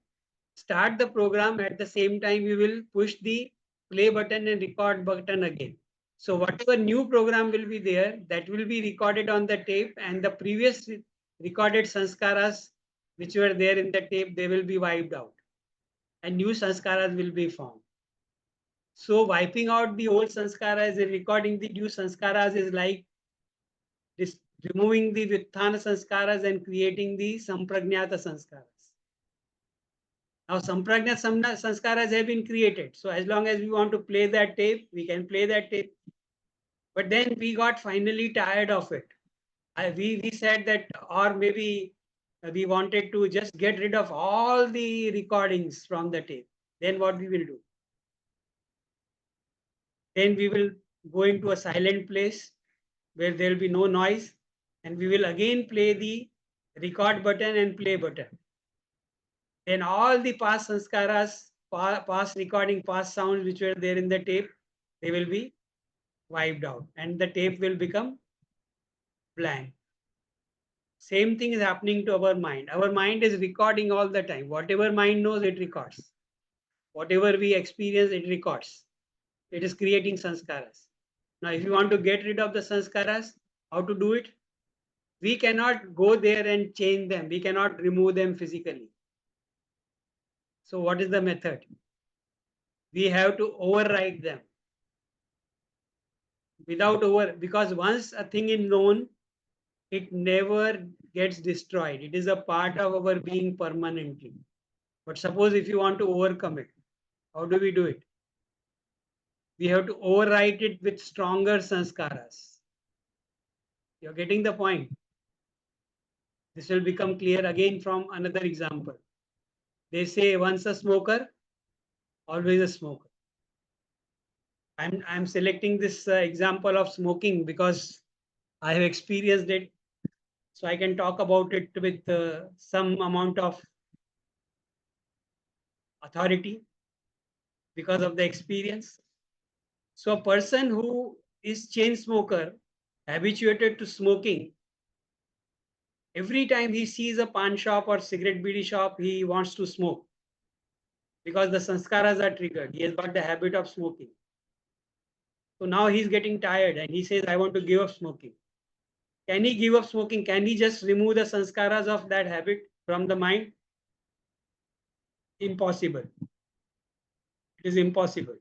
start the program. At the same time, we will push the play button and record button again. So whatever new program will be there, that will be recorded on the tape, and the previous recorded sanskaras which were there in the tape, they will be wiped out and new sanskaras will be formed. So wiping out the old sanskaras and recording the new sanskaras is like this, removing the Vitthana sanskaras and creating the Samprajnata sanskaras. Now Samprajnata sanskaras have been created. So as long as we want to play that tape, we can play that tape. But then we got finally tired of it. We said that, or maybe we wanted to just get rid of all the recordings from the tape. Then what we will do? Then we will go into a silent place where there will be no noise, and we will again play the record button and play button. Then all the past sanskaras, past recording, past sounds which were there in the tape, they will be wiped out and the tape will become blank. Same thing is happening to our mind. Our mind is recording all the time. Whatever mind knows, it records. Whatever we experience, it records. It is creating sanskaras. Now, if you want to get rid of the sanskaras, how to do it? We cannot go there and change them. We cannot remove them physically. So what is the method? We have to override them. Because once a thing is known, it never gets destroyed. It is a part of our being permanently. But suppose if you want to overcome it, how do we do it? We have to overwrite it with stronger sanskaras. You're getting the point. This will become clear again from another example. They say once a smoker, always a smoker. I'm selecting this example of smoking because I have experienced it. So I can talk about it with some amount of authority because of the experience. So a person who is chain smoker, habituated to smoking, every time he sees a pan shop or cigarette bidi shop, he wants to smoke because the sanskaras are triggered. He has got the habit of smoking. So now he's getting tired and he says, I want to give up smoking. Can he give up smoking? Can he just remove the sanskaras of that habit from the mind? Impossible. It is impossible.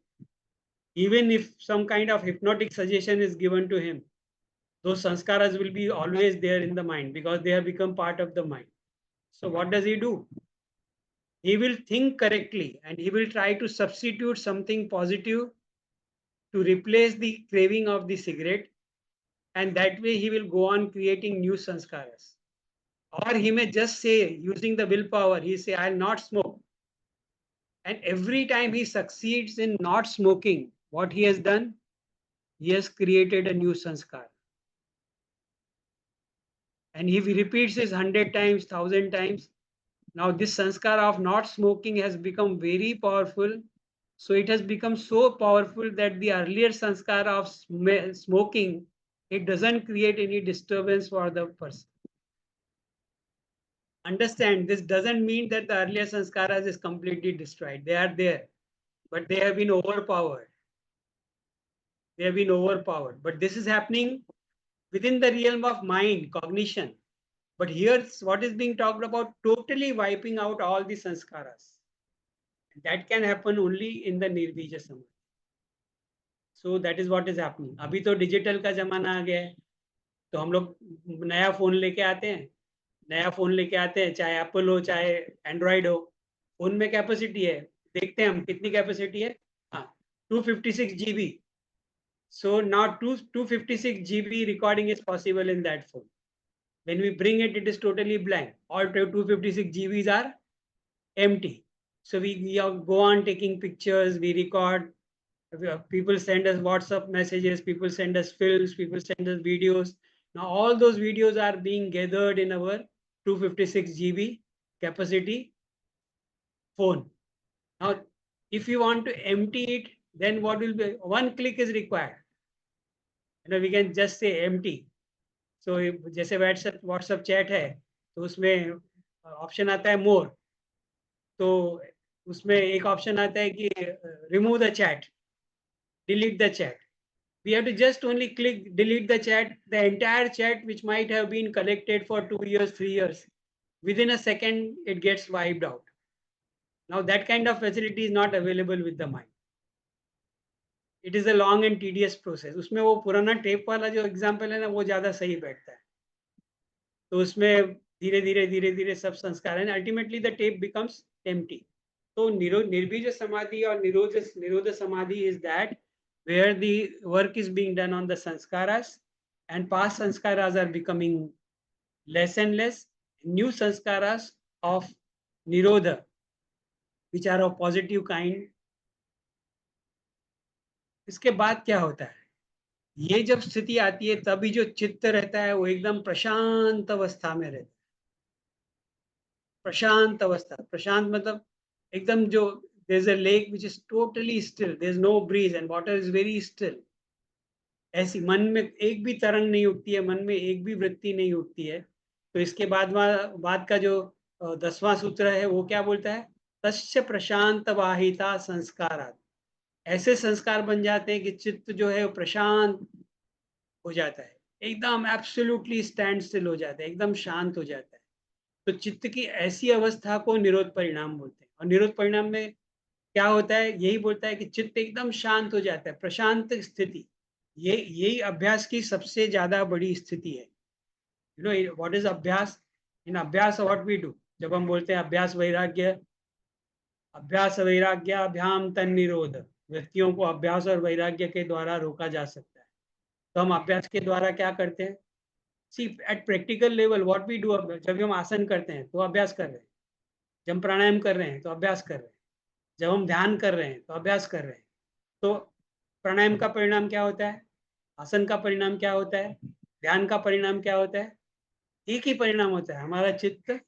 Even if some kind of hypnotic suggestion is given to him, those sanskaras will be always there in the mind because they have become part of the mind. So what does he do? He will think correctly and he will try to substitute something positive to replace the craving of the cigarette, and that way he will go on creating new sanskaras. Or he may just say, using the willpower, he say, I'll not smoke. And every time he succeeds in not smoking, what he has done? He has created a new sanskar. And if he repeats this 100 times, 1000 times, now this sanskar of not smoking has become very powerful. So it has become so powerful that the earlier sanskar of smoking, it doesn't create any disturbance for the person. Understand, this doesn't mean that the earlier sanskaras is completely destroyed. They are there, but they have been overpowered. They have been overpowered. But this is happening within the realm of mind, cognition. But here's what is being talked about, totally wiping out all the sanskaras. That can happen only in the Nirbija Samadhi. So that is what is happening. अभी तो digital का जमाना आ गया है, तो हम लोग नया फोन लेके आते हैं, चाहे एप्पल हो चाहे एंड्रॉइड हो, फोन में कैपेसिटी है, देखते हैं हम कितनी कैपेसिटी है, हाँ 256 GB. So now 256 GB recording is possible in that phone. When we bring it, it is totally blank. All 256 GBs are empty. So we go on taking pictures, we record. People send us WhatsApp messages, people send us films, people send us videos. Now all those videos are being gathered in our 256 GB capacity phone. Now, if you want to empty it, then what will be? One click is required. We can just say empty. तो जैसे WhatsApp chat है तो उसमें option आता है मोर, तो उसमें एक ऑप्शन आता है कि remove the chat, delete the chat. We have to just only click delete the chat, the entire chat which might have been collected for 2 years, 3 years. Within a second, it gets wiped out. Now that kind of facility is not available with the mind. It is a long and tedious process. उसमें वो पुराना tape वाला जो example है ना, वो ज़्यादा सही बैठता है. तो उसमें धीरे धीरे धीरे धीरे सब संस्कार है, ultimately the tape becomes empty. तो निर्बीज समाधि और निरोध समाधि is that where the work is being done on the sanskaras, and past sanskaras are becoming less and less. New sanskaras of nirodha, which are of positive kind. इसके बाद क्या होता है, ये जब स्थिति आती है तभी जो चित्त रहता है वो एकदम प्रशांत अवस्था में रहता है. प्रशांत अवस्था, प्रशांत मतलब एकदम जो there is a lake which is totally still, there is no breeze and water is very still. ऐसी मन में एक भी तरंग नहीं उठती है, मन में एक भी वृत्ति नहीं उठती है. तो इसके बाद का जो 10वां सूत्र है वो क्या बोलता है, तस्य प्रशांत वाहिता संस्कारात्. ऐसे संस्कार बन जाते हैं कि चित्त जो है वो प्रशांत हो जाता है, एकदम एब्सोल्युटली स्टैंड स्टिल हो जाता है, एकदम शांत हो जाता है. तो चित्त की ऐसी अवस्था को निरोध परिणाम बोलते हैं. और निरोध परिणाम में क्या होता है, यही बोलता है कि चित्त एकदम शांत हो जाता है, प्रशांत स्थिति. यही अभ्यास की सबसे ज्यादा बड़ी स्थिति है. यू नो व्हाट इज अभ्यास? इन अभ्यास व्हाट वी डू, जब हम बोलते हैं अभ्यास वैराग्य अभ्याम तन निरोध, व्यक्तियों को अभ्यास और वैराग्य के द्वारा रोका जा सकता है. तो हम अभ्यास के द्वारा क्या करते हैं? See at practical level what we do, जब हम आसन करते हैं तो अभ्यास कर रहे हैं, जब हम प्राणायाम कर रहे हैं तो अभ्यास कर रहे हैं, जब हम ध्यान कर रहे हैं तो अभ्यास कर रहे हैं. तो प्राणायाम का परिणाम क्या होता है, आसन का परिणाम क्या होता है, ध्यान का परिणाम क्या होता है? एक ही परिणाम होता है, हमारा चित्त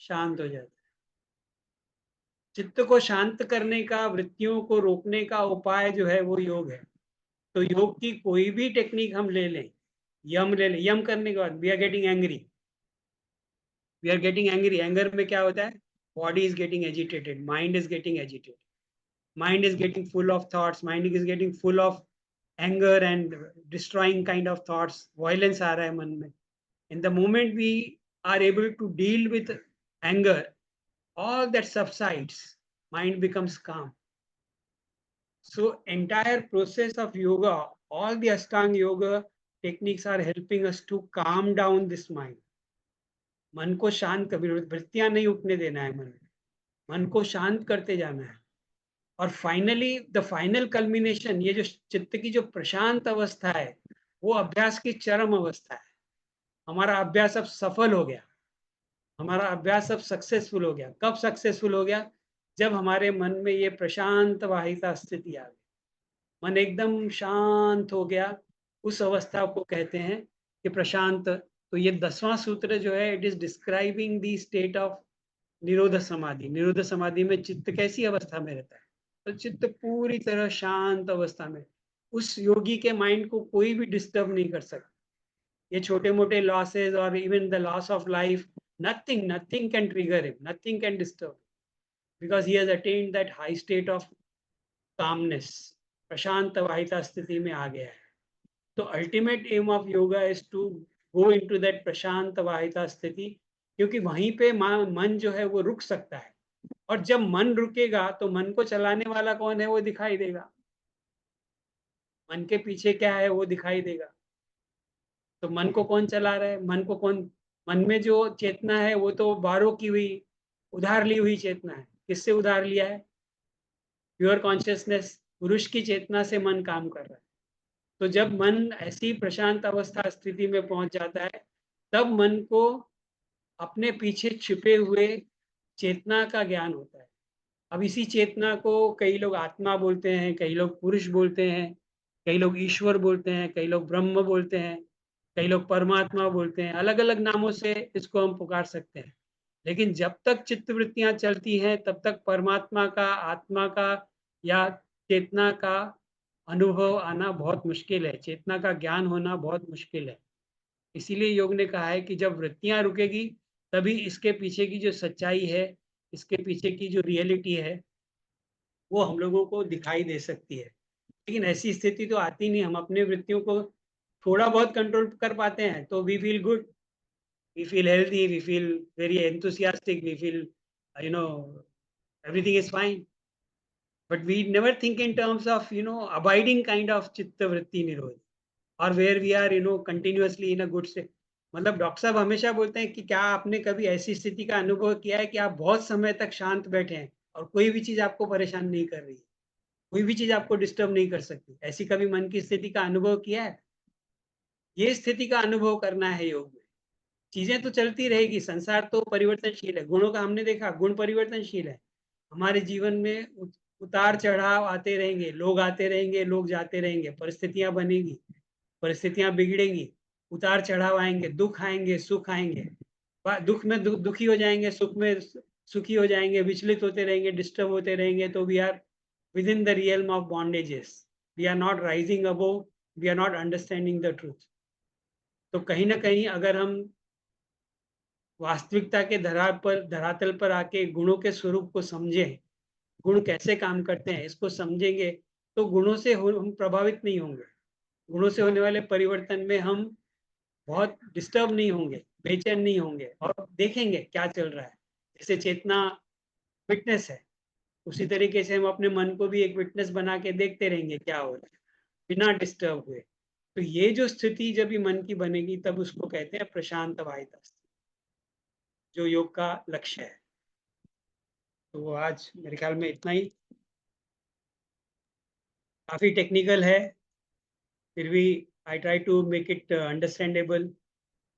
शांत हो जाता है. चित्त को शांत करने का, वृत्तियों को रोकने का उपाय जो है वो योग है. तो योग की कोई भी टेक्निक हम ले लें, यम ले लें, यम करने के बाद we are getting angry. Anger में क्या होता है, body is getting agitated, mind is getting agitated, mind is getting full of thoughts, mind is getting full of anger and destroying kind of thoughts, violence aa raha hai man mein. In the moment we are able to deal with anger, all that subsides, mind becomes calm. So entire process of yoga, all the ashtanga yoga techniques are helping us to calm down this mind. मन को शांत, कभी वृत्तियां नहीं उठने देना है, मन को शांत करते जाना है. और फाइनली द फाइनल कल्मिनेशन, ये जो चित्त की जो प्रशांत अवस्था है वो अभ्यास की चरम अवस्था है. हमारा अभ्यास अब सफल हो गया, हमारा अभ्यास अब सक्सेसफुल हो गया. कब सक्सेसफुल हो गया? जब हमारे मन में ये प्रशांत वाहिता स्थिति आ गई, मन एकदम शांत हो गया. उस अवस्था को कहते हैं कि प्रशांत. तो ये 10वां सूत्र जो है, it is describing the state of निरोध समाधि. निरोध समाधि में चित्त कैसी अवस्था में रहता है? तो चित्त पूरी तरह शांत अवस्था में. उस योगी के माइंड को कोई भी डिस्टर्ब नहीं कर सकता. ये छोटे मोटे लॉसेस और even the loss of life, nothing can trigger him, nothing can disturb, because he has attend that high state of calmness. प्रशांत वाहिता स्थिति में आ गया है. तो ultimate aim of yoga is to go into that प्रशांत वाहिता स्थिति, क्योंकि वहीं पे मन जो है वो रुक सकता है. और जब मन रुकेगा तो मन को चलाने वाला कौन है वो दिखाई देगा, मन के पीछे क्या है वो दिखाई देगा. तो मन को कौन चला रहा है, मन में जो चेतना है वो तो बारो की हुई, उधार ली हुई चेतना है. किससे उधार लिया है? प्योर कॉन्शियसनेस, पुरुष की चेतना से मन काम कर रहा है. तो जब मन ऐसी प्रशांत अवस्था स्थिति में पहुंच जाता है, तब मन को अपने पीछे छिपे हुए चेतना का ज्ञान होता है. अब इसी चेतना को कई लोग आत्मा बोलते हैं, कई लोग पुरुष बोलते हैं, कई लोग ईश्वर बोलते हैं, कई लोग ब्रह्म बोलते हैं, कई लोग परमात्मा बोलते हैं. अलग अलग नामों से इसको हम पुकार सकते हैं. लेकिन जब तक चित्त वृत्तियां चलती हैं तब तक परमात्मा का, आत्मा का या चेतना का अनुभव आना बहुत मुश्किल है, चेतना का ज्ञान होना बहुत मुश्किल है. इसीलिए योग ने कहा है कि जब वृत्तियां रुकेगी तभी इसके पीछे की जो सच्चाई है, इसके पीछे की जो रियलिटी है, वो हम लोगों को दिखाई दे सकती है। लेकिन ऐसी स्थिति तो आती नहीं, हम अपने वृत्तियों को थोड़ा बहुत कंट्रोल कर पाते हैं तो we feel good, we feel healthy, we feel very enthusiastic, we feel you know everything is fine, but we never think in terms of abiding kind of chitta vritti nirodha, or where we are continuously in a good state. मतलब doctor साहब हमेशा बोलते हैं कि क्या आपने कभी ऐसी स्थिति का अनुभव किया है कि आप बहुत समय तक शांत बैठे हैं और कोई भी चीज आपको परेशान नहीं कर रही है, कोई भी चीज आपको डिस्टर्ब नहीं कर सकती, ऐसी कभी मन की स्थिति का अनुभव किया है? ये स्थिति का अनुभव करना है योग में। चीजें तो चलती रहेगी, संसार तो परिवर्तनशील है, गुणों का हमने देखा, गुण परिवर्तनशील है। हमारे जीवन में उतार चढ़ाव आते रहेंगे, लोग आते रहेंगे, लोग जाते रहेंगे, परिस्थितियां बनेगी, परिस्थितियां बिगड़ेंगी, उतार चढ़ाव आएंगे, दुख आएंगे, सुख आएंगे, दुख में दुखी हो जाएंगे, सुख में सुखी हो जाएंगे, विचलित होते रहेंगे, डिस्टर्ब होते रहेंगे, तो we are within the realm of bondages, we are not rising above, we are not understanding the truth. तो कहीं ना कहीं अगर हम वास्तविकता के धरातल पर आके गुणों के स्वरूप को समझें, गुण कैसे काम करते हैं इसको समझेंगे, तो गुणों से हम प्रभावित नहीं होंगे, गुणों से होने वाले परिवर्तन में हम बहुत डिस्टर्ब नहीं होंगे, बेचैन नहीं होंगे, और देखेंगे क्या चल रहा है। जैसे चेतना विटनेस है, उसी तरीके से हम अपने मन को भी एक विटनेस बना के देखते रहेंगे क्या हो रहा है, बिना डिस्टर्ब हुए। तो ये जो स्थिति जब भी मन की बनेगी तब उसको कहते हैं प्रशांत वाहिता, जो योग का लक्ष्य है। तो आज मेरे ख्याल में इतना ही, काफी टेक्निकल है, फिर भी I try to make it understandable.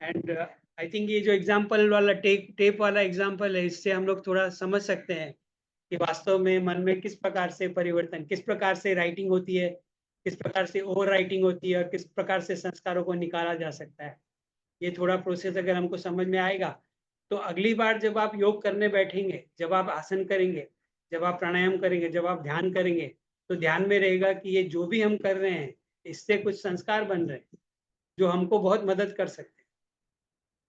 And I think ये जो एग्जाम्पल वाला टेप वाला एग्जाम्पल है, इससे हम लोग थोड़ा समझ सकते हैं कि वास्तव में मन में किस प्रकार से परिवर्तन, किस प्रकार से राइटिंग होती है, किस प्रकार से ओवर राइटिंग होती है, और किस प्रकार से संस्कारों को निकाला जा सकता है। ये थोड़ा प्रोसेस अगर हमको समझ में आएगा तो अगली बार जब आप योग करने बैठेंगे, जब आप आसन करेंगे, जब आप प्राणायाम करेंगे, जब आप ध्यान करेंगे, तो ध्यान में रहेगा कि ये जो भी हम कर रहे हैं इससे कुछ संस्कार बन रहे हैं जो हमको बहुत मदद कर सकते हैं।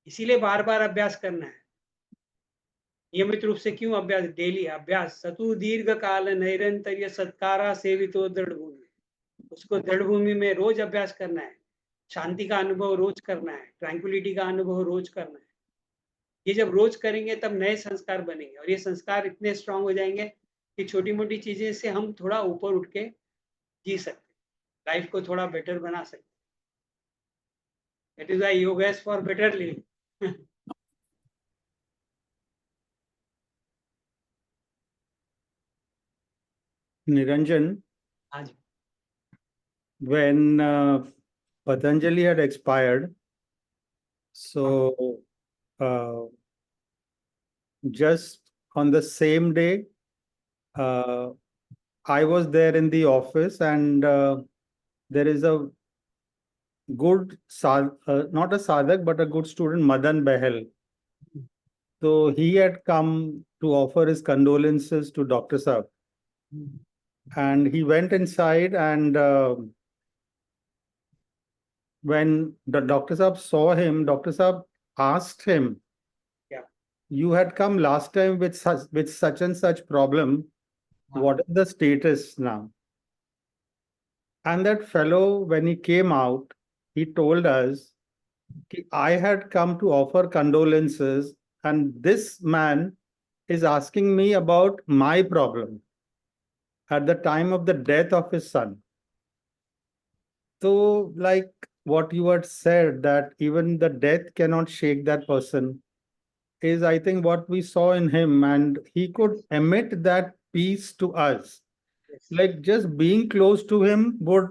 इसीलिए बार बार अभ्यास करना है, नियमित रूप से। क्यों अभ्यास? डेली अभ्यास। सतु दीर्घ काल नैरंतर्य सत्कारा सेवितो दृढ़ भूमि, उसको दृढ़ भूमि में रोज अभ्यास करना है, शांति का अनुभव रोज करना है, ट्रैंक्विलिटी का अनुभव रोज करना है। ये जब रोज करेंगे तब नए संस्कार बनेंगे, और ये संस्कार इतने स्ट्रांग हो जाएंगे कि छोटी मोटी चीजें से हम थोड़ा ऊपर उठ के जी सकते, लाइफ को थोड़ा बेटर बना सकते। That is why yoga is for better living. Niranjan, हाँ जी। when Patanjali had expired, so uh, just on the same day, I was there in the office, and there is a good, not a sadhak, but a good student, Madan Behel. So he had come to offer his condolences to Dr. Saab. And he went inside, and when the Dr. Saab saw him, Dr. Saab asked him, Yeah. you had come last time with such and such problem. What is the status now? And that fellow, when he came out, he told us, I had come to offer condolences, and this man is asking me about my problem at the time of the death of his son. So, like what you had said, that even the death cannot shake that person, is, I think, what we saw in him, and he could emit that peace to us. Yes. Like just being close to him would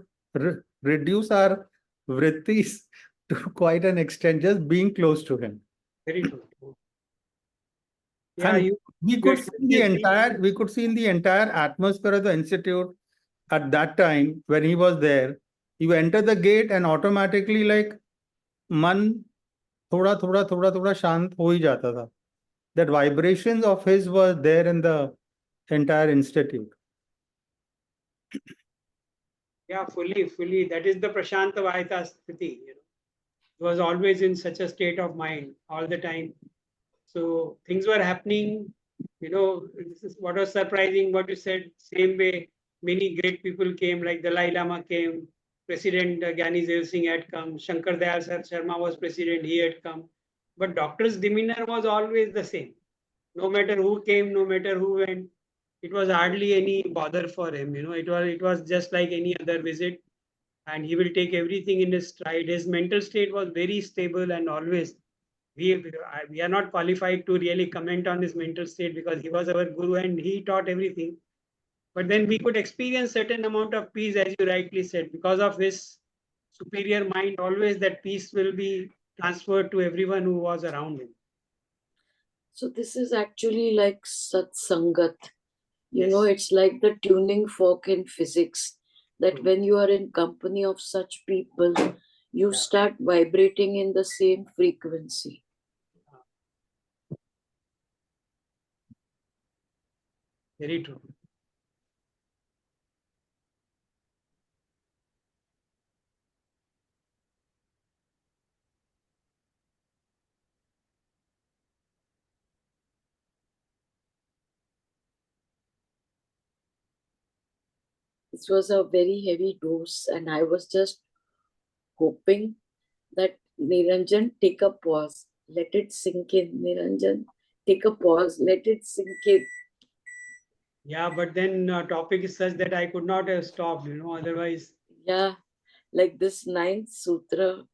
reduce our vrittis to quite an extent, just being close to him. Very true. Yeah, And we could see in the entire atmosphere of the institute at that time when he was there. You enter the gate and automatically, like, man थोड़ा शांत हो ही जाता था. That vibrations of his were there in the entire institute. Yeah, fully. That is the Prashanta Vahita Sthiti. He was always in such a state of mind all the time. So things were happening. This is what was surprising. What you said, same way, many great people came, like Dalai Lama came, President Gyani Zel Singh had come, Shankar Dayal Sharma was president, he had come. But doctor's demeanor was always the same. No matter who came, no matter who went, it was hardly any bother for him. It was just like any other visit, and he will take everything in his stride. His mental state was very stable, and always we are not qualified to really comment on his mental state because he was our guru and he taught everything. But then we could experience certain amount of peace, as you rightly said, because of his superior mind. Always that peace will be transferred to everyone who was around him. So this is actually like satsangat. Yes. It's like the tuning fork in physics, that Mm. when you are in company of such people, you Yeah. start vibrating in the same frequency. Very true. This was a very heavy dose, and I was just hoping that Niranjan, take a pause, let it sink in. Niranjan, take a pause, let it sink in. Yeah, but then topic is such that I could not have stopped, otherwise. Yeah, like this ninth sutra,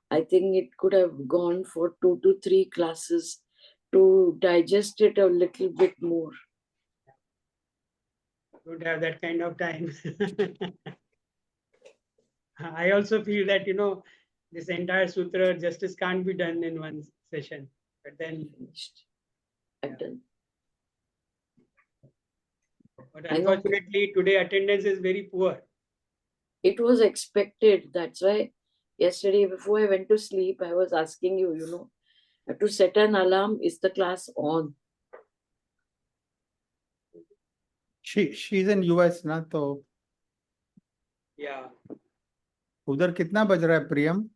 I think it could have gone for 2 to 3 classes to digest it a little bit more. Don't have that kind of time. I also feel that, this entire sutra justice can't be done in one session. But then, Finished. I'm done. but I know. unfortunately, today attendance is very poor. It was expected. That's why yesterday, before I went to sleep, I was asking you, I have to set an alarm. Is the class on? she's in US ना, तो Yeah. उधर कितना बज रहा है प्रियम?